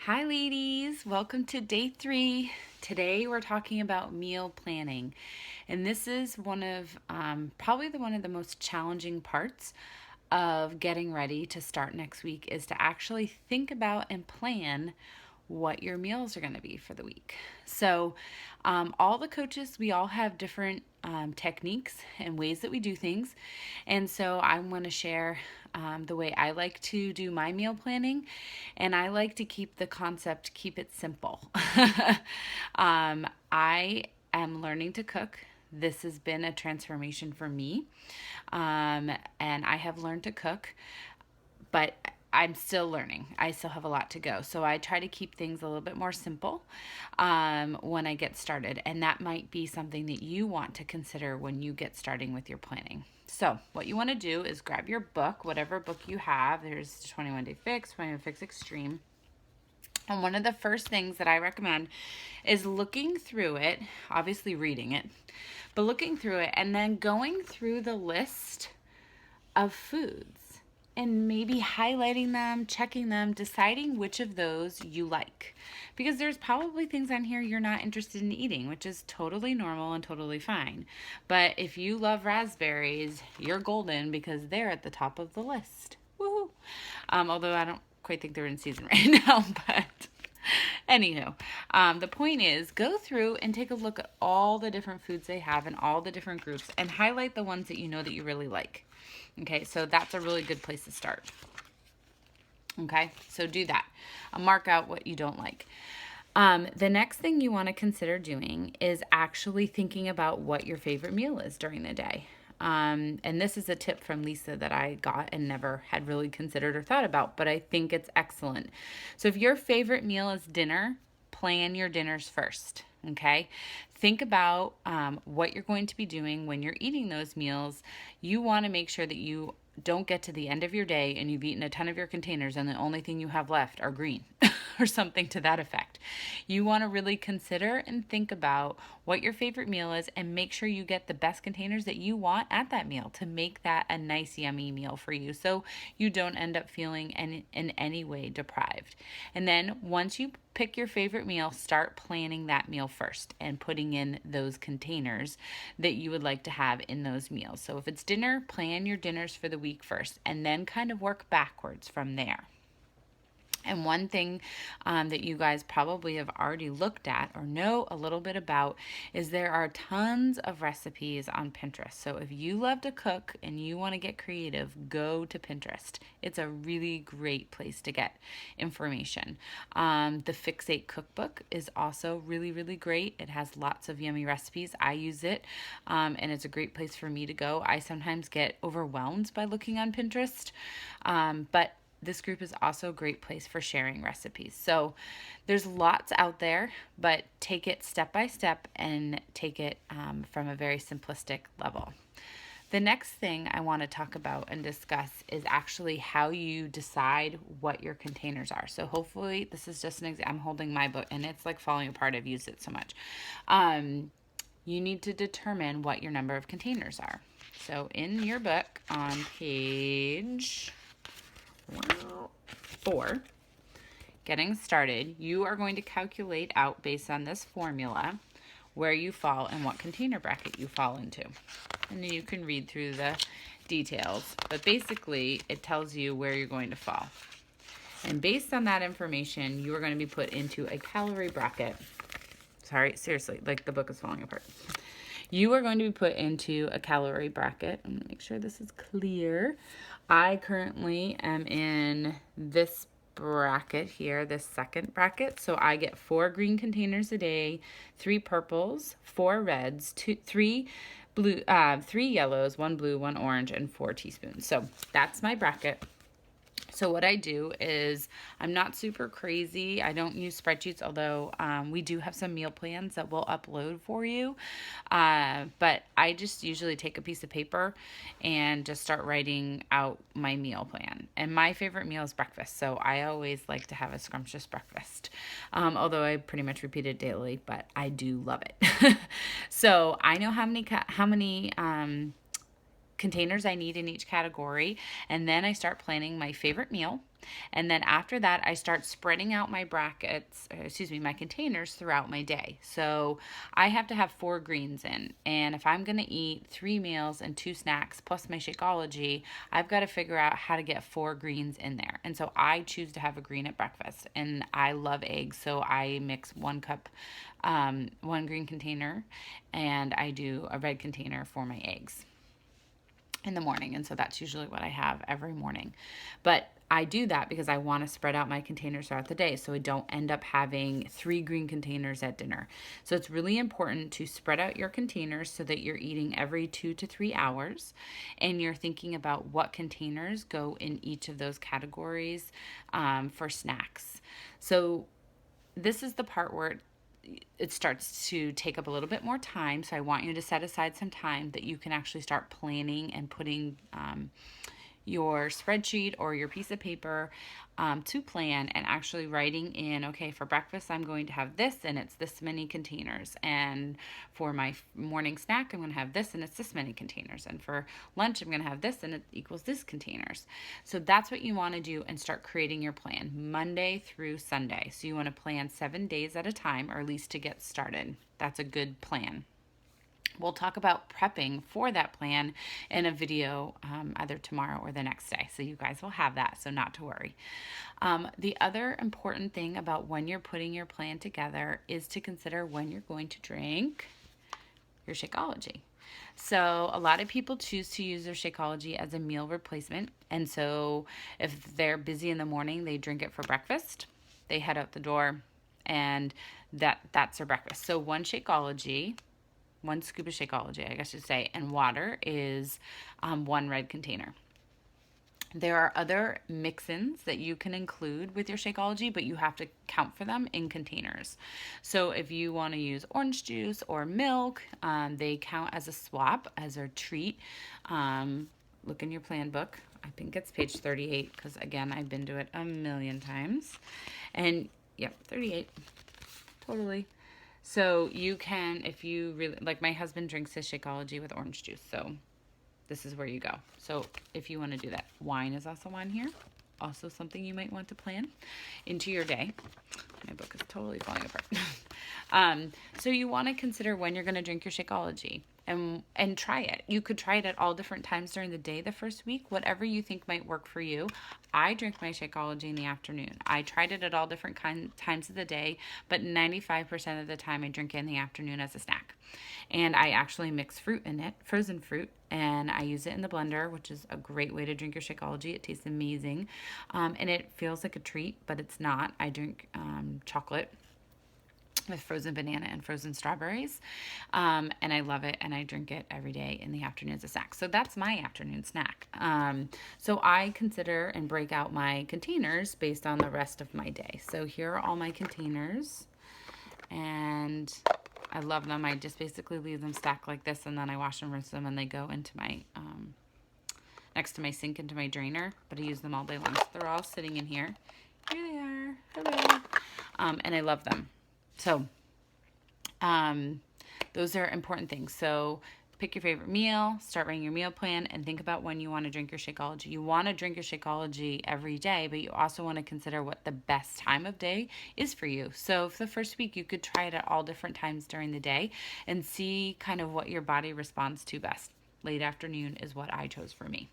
Hi, ladies. Welcome to day 3. Today we're talking about meal planning, and this is probably one of the most challenging parts of getting ready to start next week is to actually think about and plan what your meals are going to be for the week. So, all the coaches, we all have different techniques and ways that we do things. And so, I want to share the way I like to do my meal planning. And I like to keep it simple. I am learning to cook. This has been a transformation for me. And I have learned to cook, but I'm still learning. I still have a lot to go. So I try to keep things a little bit more simple when I get started. And that might be something that you want to consider when you get starting with your planning. So, what you want to do is grab your book, whatever book you have. There's 21 Day Fix, 21 Day Fix Extreme. And one of the first things that I recommend is looking through it, obviously reading it, but looking through it and then going through the list of foods and maybe highlighting them, checking them, deciding which of those you like. Because there's probably things on here you're not interested in eating, which is totally normal and totally fine. But if you love raspberries, you're golden because they're at the top of the list. Woohoo! Although I don't quite think they're in season right now, but anywho, the point is go through and take a look at all the different foods they have in all the different groups and highlight the ones that you know that you really like. Okay, so that's a really good place to start. Okay, so do that. Mark out what you don't like. The next thing you want to consider doing is actually thinking about what your favorite meal is during the day. And this is a tip from Lisa that I got and never had really considered or thought about, but I think it's excellent. So if your favorite meal is dinner, plan your dinners first. Okay, think about what you're going to be doing when you're eating those meals. You want to make sure that you don't get to the end of your day and you've eaten a ton of your containers and the only thing you have left are green or something to that effect. You want to really consider and think about what your favorite meal is and make sure you get the best containers that you want at that meal to make that a nice, yummy meal for you so you don't end up feeling in any way deprived. And then once you pick your favorite meal, start planning that meal first and putting in those containers that you would like to have in those meals. So if it's dinner, plan your dinners for the week first and then kind of work backwards from there. And one thing that you guys probably have already looked at or know a little bit about is there are tons of recipes on Pinterest. So if you love to cook and you want to get creative, go to Pinterest. It's a really great place to get information. The Fixate cookbook is also really, really great. It has lots of yummy recipes. I use it, and it's a great place for me to go. I sometimes get overwhelmed by looking on Pinterest, but this group is also a great place for sharing recipes. So there's lots out there, but take it step by step and take it from a very simplistic level. The next thing I want to talk about and discuss is actually how you decide what your containers are. So hopefully this is just an example. I'm holding my book and it's like falling apart. I've used it so much. You need to determine what your number of containers are. So in your book on page 4, getting started, you are going to calculate out based on this formula where you fall and what container bracket you fall into. And then you can read through the details, but basically it tells you where you're going to fall. And based on that information, you are going to be put into a calorie bracket. Sorry, seriously, like the book is falling apart. You are going to be put into a calorie bracket. I'm going to make sure this is clear. I currently am in this bracket here, this second bracket. So I get 4 green containers a day, 3 purples, 4 reds, 3 blue, 3 yellows, 1 blue, 1 orange, and 4 teaspoons. So that's my bracket. So what I do is I'm not super crazy. I don't use spreadsheets, although we do have some meal plans that we'll upload for you. But I just usually take a piece of paper and just start writing out my meal plan. And my favorite meal is breakfast, so I always like to have a scrumptious breakfast. Although I pretty much repeat it daily, but I do love it. So I know how many containers I need in each category, and then I start planning my favorite meal. And then after that, I start spreading out my my containers throughout my day. So I have to have 4 greens in. And if I'm going to eat 3 meals and 2 snacks plus my Shakeology, I've got to figure out how to get 4 greens in there. And so I choose to have a green at breakfast. And I love eggs, so I mix 1 cup, 1 green container, and I do a red container for my eggs in the morning. And so that's usually what I have every morning. But I do that because I want to spread out my containers throughout the day so I don't end up having 3 green containers at dinner. So it's really important to spread out your containers so that you're eating every 2 to 3 hours and you're thinking about what containers go in each of those categories for snacks. So this is the part where it starts to take up a little bit more time. So I want you to set aside some time that you can actually start planning and putting your spreadsheet or your piece of paper to plan and actually writing in, okay, for breakfast, I'm going to have this and it's this many containers. And for my morning snack, I'm going to have this and it's this many containers. And for lunch, I'm going to have this and it equals this containers. So that's what you want to do and start creating your plan Monday through Sunday. So you want to plan 7 days at a time, or at least to get started. That's a good plan. We'll talk about prepping for that plan in a video either tomorrow or the next day. So you guys will have that, so not to worry. The other important thing about when you're putting your plan together is to consider when you're going to drink your Shakeology. So a lot of people choose to use their Shakeology as a meal replacement. And so if they're busy in the morning, they drink it for breakfast. They head out the door and that's their breakfast. So 1 scoop of Shakeology, I guess you say, and water is 1 red container. There are other mix-ins that you can include with your Shakeology, but you have to count for them in containers. So if you want to use orange juice or milk, they count as a swap, as a treat. Look in your plan book. I think it's page 38 because, again, I've been to it a million times. And, yep, 38. Totally. So you can, if you really, like my husband drinks his Shakeology with orange juice, so this is where you go. So if you want to do that, wine is also on here. Also something you might want to plan into your day. My book is totally falling apart. So you want to consider when you're going to drink your Shakeology and try it. You could try it at all different times during the day the first week, whatever you think might work for you. I drink my Shakeology in the afternoon. I tried it at all different times of the day, but 95% of the time I drink it in the afternoon as a snack. And I actually mix fruit in it, frozen fruit, and I use it in the blender, which is a great way to drink your Shakeology. It tastes amazing. And it feels like a treat, but it's not. I drink chocolate with frozen banana and frozen strawberries. And I love it, and I drink it every day in the afternoon as a snack. So that's my afternoon snack. So I consider and break out my containers based on the rest of my day. So here are all my containers, and I love them. I just basically leave them stacked like this, and then I wash and rinse them, and they go into my, next to my sink, into my drainer, but I use them all day long. So they're all sitting in here. Here they are. Hello. And I love them. So, those are important things. So pick your favorite meal, start writing your meal plan, and think about when you want to drink your Shakeology. You want to drink your Shakeology every day, but you also want to consider what the best time of day is for you. So for the first week, you could try it at all different times during the day and see kind of what your body responds to best. Late afternoon is what I chose for me.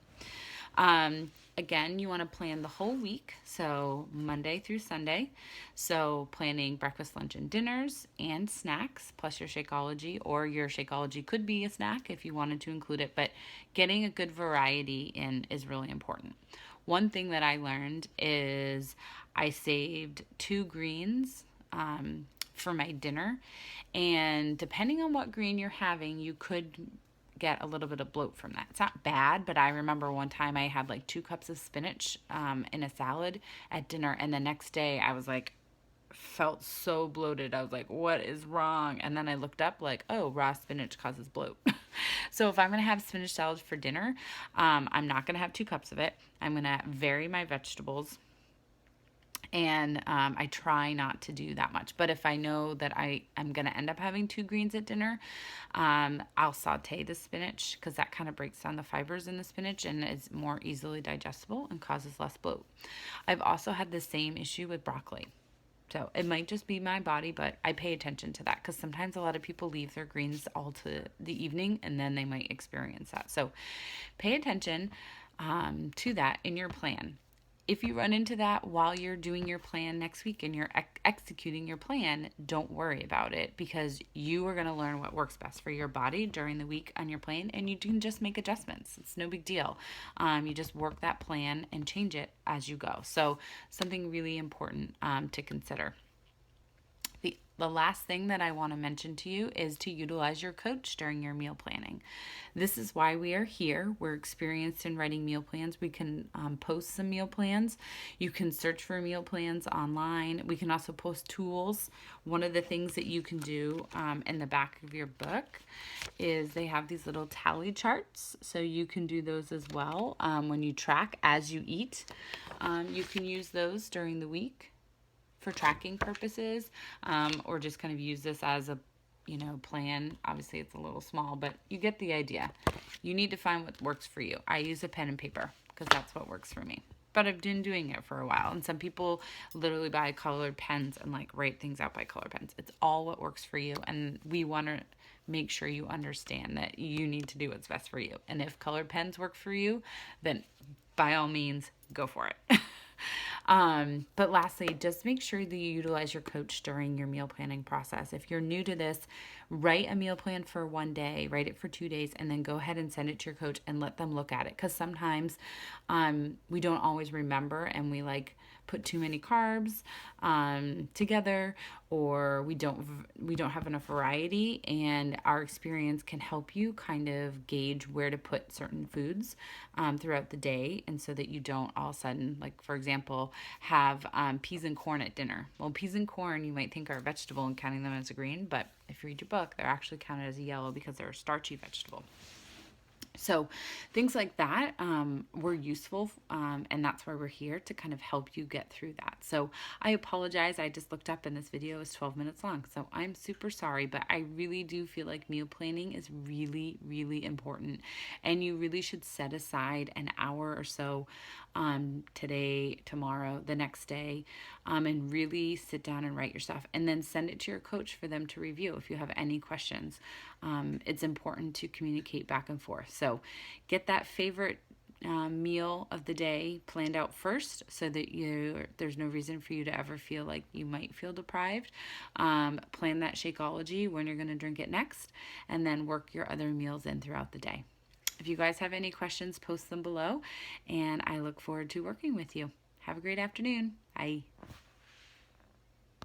Again, you want to plan the whole week, so Monday through Sunday. So planning breakfast, lunch, and dinners and snacks, plus your Shakeology, or your Shakeology could be a snack if you wanted to include it, but getting a good variety in is really important. One thing that I learned is I saved 2 greens for my dinner, and depending on what green you're having, you could get a little bit of bloat from that. It's not bad, but I remember one time I had like 2 cups of spinach in a salad at dinner, and the next day I was like, felt so bloated. I was like, what is wrong? And then I looked up like, oh, raw spinach causes bloat. So if I'm going to have spinach salad for dinner, I'm not going to have 2 cups of it. I'm going to vary my vegetables And I try not to do that much. But if I know that I'm going to end up having 2 greens at dinner, I'll saute the spinach because that kind of breaks down the fibers in the spinach and is more easily digestible and causes less bloat. I've also had the same issue with broccoli. So it might just be my body, but I pay attention to that because sometimes a lot of people leave their greens all to the evening and then they might experience that. So pay attention to that in your plan. If you run into that while you're doing your plan next week and you're executing your plan, don't worry about it because you are going to learn what works best for your body during the week on your plan, and you can just make adjustments. It's no big deal. You just work that plan and change it as you go. So something really important to consider. The last thing that I want to mention to you is to utilize your coach during your meal planning. This is why we are here. We're experienced in writing meal plans. We can post some meal plans. You can search for meal plans online. We can also post tools. One of the things that you can do in the back of your book is they have these little tally charts. So you can do those as well when you track as you eat. You can use those during the week for tracking purposes, or just kind of use this as a plan. Obviously it's a little small, but you get the idea. You need to find what works for you. I use a pen and paper because that's what works for me, but I've been doing it for a while, and some people literally buy colored pens and like write things out by color pens. It's all what works for you, and we want to make sure you understand that you need to do what's best for you. And if colored pens work for you, then by all means go for it. But lastly, just make sure that you utilize your coach during your meal planning process. If you're new to this, write a meal plan for one day, write it for 2 days, and then go ahead and send it to your coach and let them look at it. Because sometimes we don't always remember, and we put too many carbs together, or we don't have enough variety, and our experience can help you kind of gauge where to put certain foods throughout the day, and so that you don't all of a sudden, like for example, have peas and corn at dinner. Well, peas and corn you might think are a vegetable and counting them as a green, but if you read your book, they're actually counted as a yellow because they're a starchy vegetable. So things like that were useful, and that's why we're here, to kind of help you get through that. So I apologize. I just looked up and this video is 12 minutes long, so I'm super sorry, but I really do feel like meal planning is really, really important, and you really should set aside an hour or so today, tomorrow, the next day, and really sit down and write your stuff, and then send it to your coach for them to review if you have any questions. It's important to communicate back and forth. So get that favorite meal of the day planned out first, so that there's no reason for you to ever feel like you might feel deprived. Plan that Shakeology, when you're going to drink it next, and then work your other meals in throughout the day. If you guys have any questions, post them below, and I look forward to working with you. Have a great afternoon. Bye.